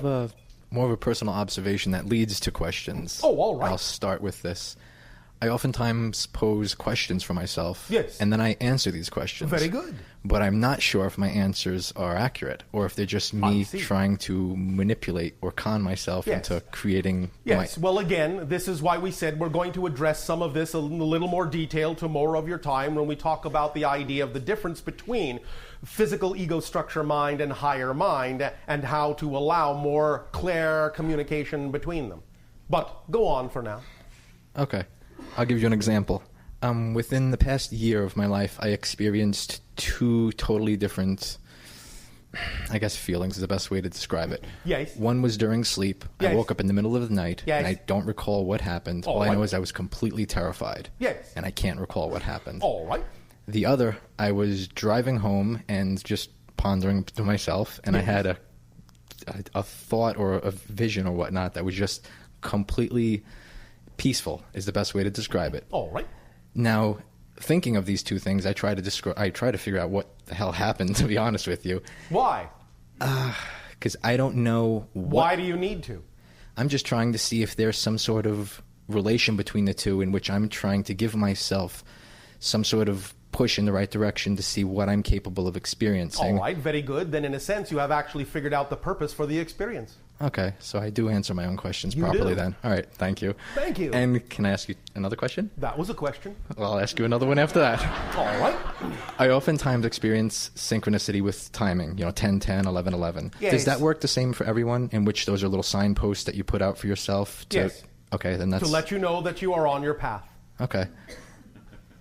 I have a more of a personal observation that leads to questions. Oh, all right. I'll start with this. I oftentimes pose questions for myself. Yes. And then I answer these questions. Very good. But I'm not sure if my answers are accurate or if they're just me trying to manipulate or con myself into creating... Yes. Well, again, this is why we said we're going to address some of this in a little more detail tomorrow of your time when we talk about the idea of the difference between physical ego structure mind and higher mind and how to allow more clear communication between them. But go on for now. Okay. I'll give you an example. Within the past year of my life, I experienced two totally different, I guess feelings is the best way to describe it. Yes. One was during sleep. Yes. I woke up in the middle of the night, Yes. and I don't recall what happened. All I know is I was completely terrified. Yes. And I can't recall what happened. All right. The other, I was driving home and just pondering to myself, and I had a thought or a vision or whatnot that was just completely peaceful is the best way to describe it. All right. Now, thinking of these two things, I try to figure out what the hell happened, to be honest with you. Why? Because I don't know Why do you need to? I'm just trying to see if there's some sort of relation between the two in which I'm trying to give myself some sort of push in the right direction to see what I'm capable of experiencing. All right, very good. Then in a sense, you have actually figured out the purpose for the experience. Okay, so I do answer my own questions properly then. All right, thank you. Thank you. And can I ask you another question? That was a question. Well, I'll ask you another one after that. All right. I oftentimes experience synchronicity with timing, 10, 10, 11, 11. Yes. Does that work the same for everyone, in which those are little signposts that you put out for yourself? Yes. Okay, then that's... To let you know that you are on your path. Okay.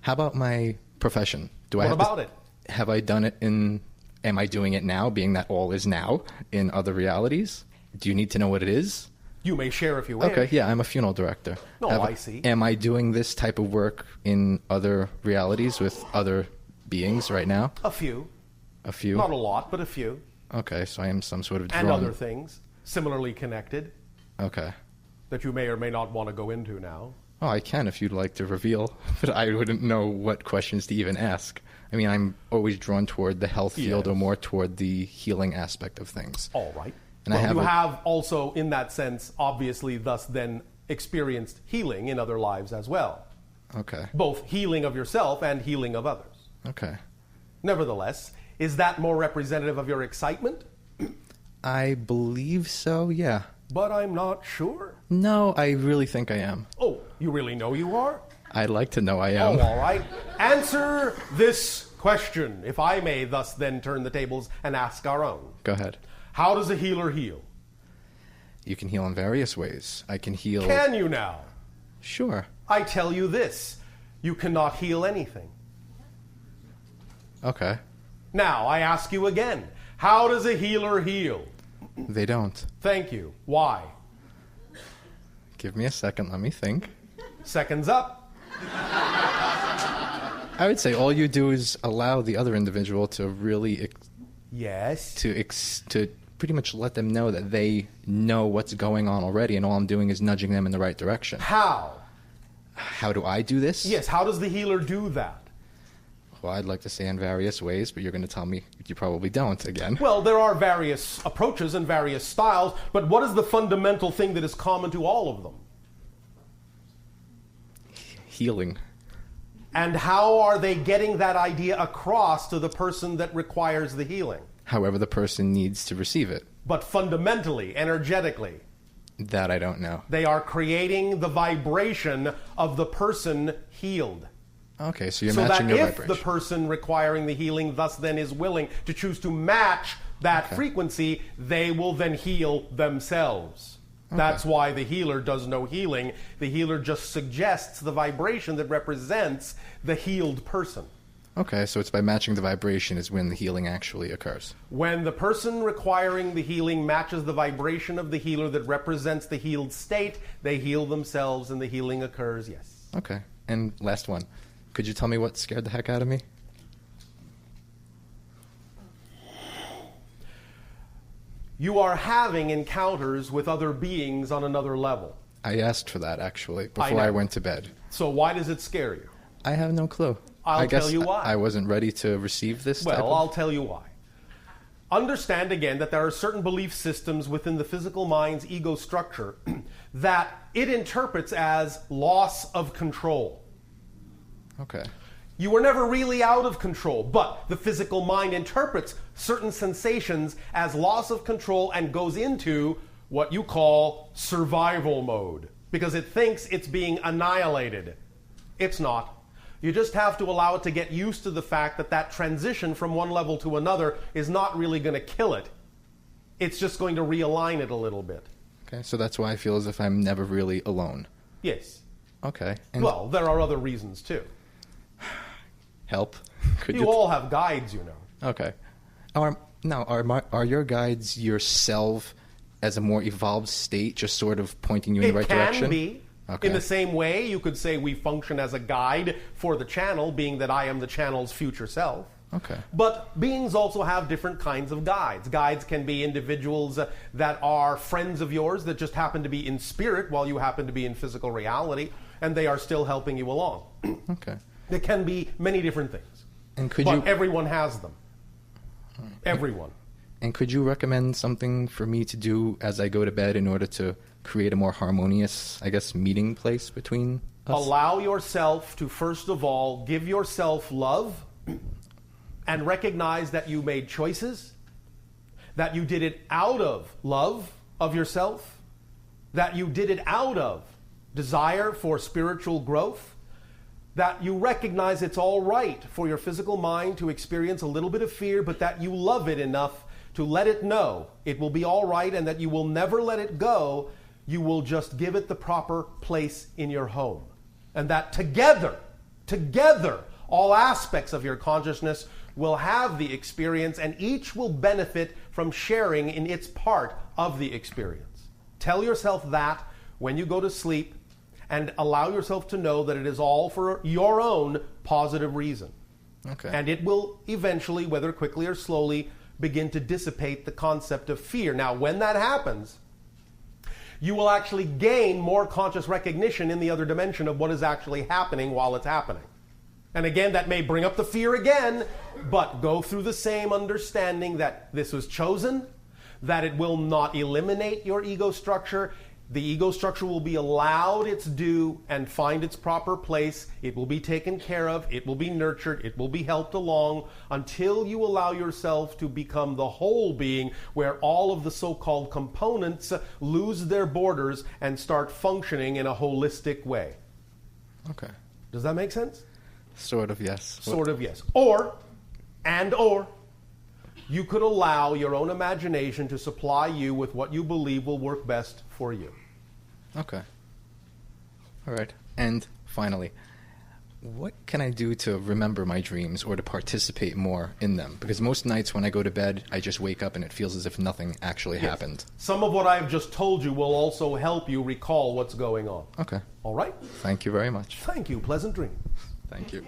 How about my profession? What about it? Have I done it in... Am I doing it now, being that all is now, in other realities? Do you need to know what it is? You may share if you wish. Okay, yeah, I'm a funeral director. No, I see. Am I doing this type of work in other realities with other beings right now? A few. A few? Not a lot, but a few. Okay, so I am some sort of And other things, similarly connected. Okay. That you may or may not want to go into now. Oh, I can if you'd like to reveal, but I wouldn't know what questions to even ask. I mean, I'm always drawn toward the health field or more toward the healing aspect of things. All right. And well, you have also, in that sense, obviously, thus then experienced healing in other lives as well. Okay. Both healing of yourself and healing of others. Okay. Nevertheless, is that more representative of your excitement? I believe so, yeah. But I'm not sure. No, I really think I am. Oh, you really know you are? I'd like to know I am. Oh, all right. Answer this question, if I may thus then turn the tables and ask our own. Go ahead. How does a healer heal? You can heal in various ways. I can heal... Can you now? Sure. I tell you this. You cannot heal anything. Okay. Now, I ask you again. How does a healer heal? They don't. Thank you. Why? Give me a second. Let me think. Seconds up. I would say all you do is allow the other individual to really... Yes. To pretty much let them know that they know what's going on already, and all I'm doing is nudging them in the right direction. How? How do I do this? Yes, how does the healer do that? Well, I'd like to say in various ways, but you're going to tell me you probably don't again. Well, there are various approaches and various styles, but what is the fundamental thing that is common to all of them? Healing. And how are they getting that idea across to the person that requires the healing? However the person needs to receive it. But fundamentally, energetically. That I don't know. They are creating the vibration of the person healed. Okay, so you're matching your vibration. So that if the person requiring the healing thus then is willing to choose to match that frequency, they will then heal themselves. Okay. That's why the healer does no healing. The healer just suggests the vibration that represents the healed person. Okay, so it's by matching the vibration is when the healing actually occurs. When the person requiring the healing matches the vibration of the healer that represents the healed state, they heal themselves and the healing occurs, yes. Okay, and last one. Could you tell me what scared the heck out of me? You are having encounters with other beings on another level. I asked for that, actually, before I went to bed. So why does it scare you? I have no clue. I'll tell you why. I wasn't ready to receive this type of... Well, I'll tell you why. understand again that there are certain belief systems within the physical mind's ego structure that it interprets as loss of control. Okay. You were never really out of control, but the physical mind interprets certain sensations as loss of control and goes into what you call survival mode because it thinks it's being annihilated. It's not. You just have to allow it to get used to the fact that that transition from one level to another is not really going to kill it. It's just going to realign it a little bit. Okay, so that's why I feel as if I'm never really alone. Yes. Okay. And well, there are other reasons too. Help? Could you all have guides, you know. Okay. Are your guides yourself as a more evolved state, just sort of pointing you in the right direction? It can be. Okay. In the same way, you could say we function as a guide for the channel, being that I am the channel's future self. Okay. But beings also have different kinds of guides. Guides can be individuals that are friends of yours that just happen to be in spirit while you happen to be in physical reality, and they are still helping you along. Okay. It can be many different things. And but everyone has them. Everyone. And could you recommend something for me to do as I go to bed in order to create a more harmonious, I guess, meeting place between us? Allow yourself to, first of all, give yourself love and recognize that you made choices, that you did it out of love of yourself, that you did it out of desire for spiritual growth, that you recognize it's all right for your physical mind to experience a little bit of fear, but that you love it enough to let it know it will be all right and that you will never let it go. You will just give it the proper place in your home. And that together, all aspects of your consciousness will have the experience and each will benefit from sharing in its part of the experience. Tell yourself that when you go to sleep and allow yourself to know that it is all for your own positive reason. Okay. And it will eventually, whether quickly or slowly, begin to dissipate the concept of fear. Now, when that happens, you will actually gain more conscious recognition in the other dimension of what is actually happening while it's happening. And again, that may bring up the fear again, but go through the same understanding that this was chosen, that it will not eliminate your ego structure. The ego structure will be allowed its due and find its proper place. It will be taken care of. It will be nurtured. It will be helped along until you allow yourself to become the whole being where all of the so-called components lose their borders and start functioning in a holistic way. Okay. Does that make sense? Sort of, yes. Sort of, yes. Or you could allow your own imagination to supply you with what you believe will work best for you. Okay. All right. And finally, what can I do to remember my dreams or to participate more in them? Because most nights when I go to bed, I just wake up and it feels as if nothing actually happened. Some of what I've just told you will also help you recall what's going on. Okay. All right? Thank you very much. Thank you. Pleasant dreams. Thank you.